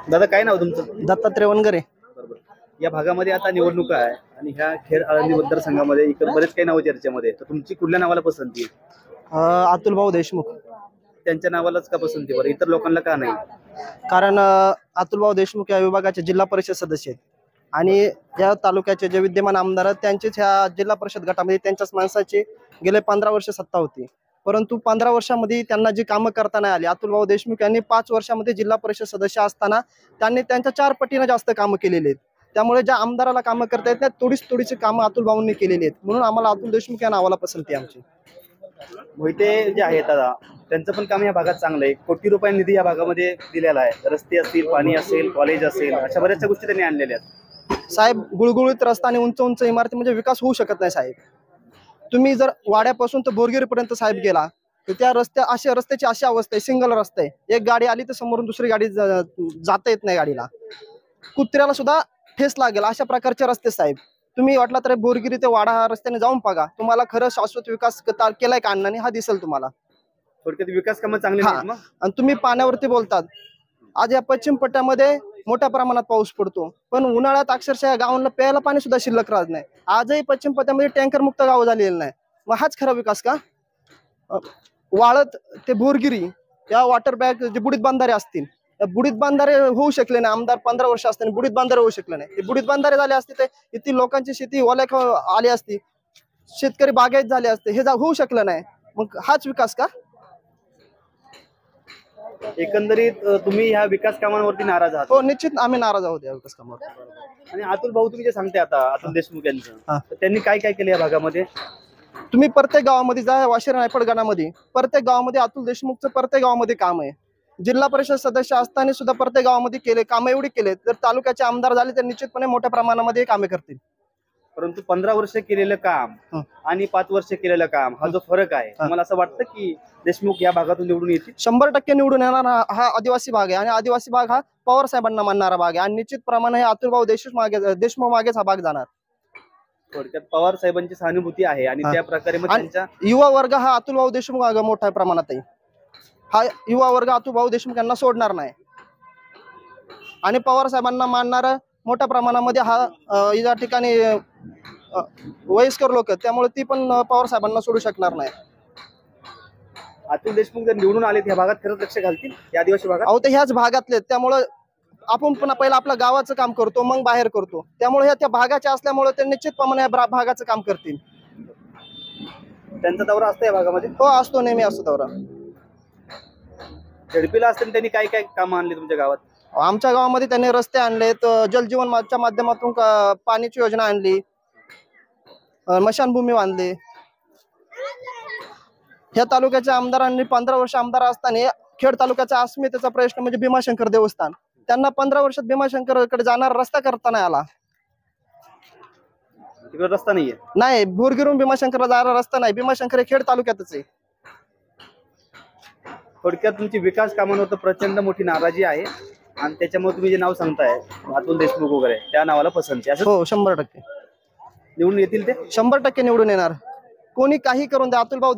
दादा काय नाव तुमचं? दत्तात्रय वनगरे. बरोबर. या भागामध्ये आता निवडणुका आहे आणि ह्या खेड आळंदी मतदारसंघामध्ये इतर बरेच काही नावं चर्चेमध्ये तर तुमची कुठल्या नावाला पसंती आहे? अतुल भाऊ देशमुख. त्यांच्या नावालाच का पसंती बरं, इतर लोकांना का नाही? कारण अतुल भाऊ देशमुख या विभागाचे जिल्हा परिषद सदस्य आहेत आणि या तालुक्याचे जे विद्यमान आमदार आहेत त्यांचेच ह्या जिल्हा परिषद गटामध्ये त्यांच्याच माणसाची गेले 15 वर्ष सत्ता होती. परंतु 15 वर्षामध्ये त्यांना जी कामं करता नाही आली. अतुल भाऊ देशमुख यांनी 5 वर्षामध्ये जिल्हा परिषद सदस्य असताना त्यांनी त्यांच्या 4 पटीने जास्त कामं केलेली आहेत. त्यामुळे ज्या आमदाराला कामं करता येत नाही थोडीशी कामं अतुल भाऊंनी केलेली आहेत. म्हणून आम्हाला अतुल देशमुख या नावाला पसंती आहे आमची. मोहिते जे आहेत दादा त्यांचं पण काम या भागात चांगलं आहे. कोटी रुपये निधी या भागामध्ये दिलेला आहे. रस्ते असतील, पाणी असेल, कॉलेज असेल, अशा बऱ्याचशा गोष्टी त्यांनी आणलेल्या आहेत. साहेब, गुळगुळीत रस्ता आणि उंच उंच इमारती म्हणजे विकास होऊ शकत नाही साहेब. तुम्ही जर वाड्यापासून तर बोरगिरीपर्यंत साहेब गेला तर त्या रस्त्याची अशी अवस्था आहे, सिंगल रस्ता आहे. एक गाडी आली तर समोरून दुसरी गाडी जाता येत नाही गाडीला. कुत्र्याला सुद्धा ठेस लागेल अशा प्रकारचे रस्ते साहेब. तुम्ही वाटला तर बोरगिरी ते वाडा हा रस्त्याने जाऊन बघा, तुम्हाला खरं शाश्वत विकास केलाय का अण्णांनी हा दिसेल तुम्हाला. थोडक्यात विकास कामं चांगली नाहीत मग. आणि तुम्ही पाण्यावरती बोलतात. आज या पश्चिम पट्ट्यामध्ये मोठ्या प्रमाणात पाऊस पडतो, पण उन्हाळ्यात अक्षरशः गावांना प्यायला पाणी सुद्धा शिल्लक राहत नाही. आजही पश्चिम पट्ट्यामध्ये टँकर मुक्त गाव झालेलं नाही. मग हाच खरा विकास का? वाळत ते बोरगिरी या वॉटर बॅग जे बुडीत बांधारे असतील, बुडीत बांधारे होऊ शकले नाही. आमदार 15 वर्ष असताना बुडीत बांधारे होऊ शकले नाही. बुडीत बांधारे झाले असते तर इथे लोकांची शेती ओल्या आली असती, शेतकरी बागायत झाले असते. हे होऊ शकलं नाही. मग हाच विकास का? एकंदरीत तुम्ही ह्या विकास कामांवरती नाराज आहात? हो, निश्चित आम्ही नाराज आहोत या विकास कामावर. आणि अतुल भाऊ तुम्ही जे सांगते आता अतुल देशमुख यांचं, तर त्यांनी काय काय केलं या भागामध्ये? तुम्ही प्रत्येक गावामध्ये जा, वाशिर रायफड गणामध्ये प्रत्येक गावामध्ये अतुल देशमुखचं प्रत्येक गावामध्ये काम आहे. जिल्हा परिषद सदस्य असताना सुद्धा प्रत्येक गावामध्ये केले कामं एवढी केले. जर तालुक्याचे आमदार झाले तर निश्चितपणे मोठ्या प्रमाणामध्ये कामे करतील. परंतु 15 वर्ष केलेलं काम आणि 5 वर्ष केलेलं काम हा जो फरक आहे, मला असं वाटतं की देशमुख या भागातून निवडून येतील? 100% निवडून येणार. हा आदिवासी भाग आहे आणि आदिवासी भाग हा पवार साहेबांना मानणारा भाग आहे आणि निश्चित प्रमाणे अतुल भाऊ देशमुख मागेच हा भाग जाणार. थोडक्यात पवार साहेबांची सहानुभूती आहे आणि त्या प्रकारे मग त्यांच्या युवा वर्ग हा अतुल भाऊ देशमुख मोठ्या प्रमाणात आहे. हा युवा वर्ग अतुल भाऊ देशमुख यांना सोडणार नाही आणि पवार साहेबांना मानणारा मोठ्या प्रमाणामध्ये हा या ठिकाणी वयस्कर लोक त्यामुळे ती पण पवार साहेबांना सोडू शकणार नाही. अतुल देशमुख जर निवडून आले त्या भागात खरंच लक्ष घालतील या आदिवासी भागात? अहो, ते ह्याच भागातले, त्यामुळे आपण पुन्हा पहिला आपलं गावाचं काम करतो मग बाहेर करतो. त्यामुळे ह्या त्या भागाच्या असल्यामुळे ते निश्चितपणे या भागाचं काम करतील. त्यांचा दौरा असतो या भागामध्ये? हो, असतो, नेहमी असतो दौरा. झडपीला असताना त्यांनी काय काय कामं आणली तुमच्या गावात? आमच्या गावामध्ये त्यांनी रस्ते आणलेत, जलजीवनच्या माध्यमातून पाण्याची योजना आणली, स्मशानभूमी बांधली. ह्या तालुक्याच्या आमदारांनी 15 वर्ष आमदार असताना खेड तालुक्याचा अस्मितेचा प्रश्न म्हणजे भीमाशंकर देवस्थान, त्यांना 15 वर्षात भीमाशंकरकडे जाणारा रस्ता करता नाही आला. तिकडे रस्ता नाहीये? नाही, बोरगिरून भीमाशंकरला जाणारा रस्ता नाही. भीमाशंकर हे खेड तालुक्यातच आहे. थोडक्यात तुमची विकास कामांवर प्रचंड मोठी नाराजी आहे आणि त्याच्यामुळे तुम्ही जे नाव सांगताय अतुल देशमुख वगैरे त्या नावाला पसंती आहे? हो, 100% निवडून येतील ते? 100% निवडून येणार. कोणी काही करून द्या, अतुल भाऊ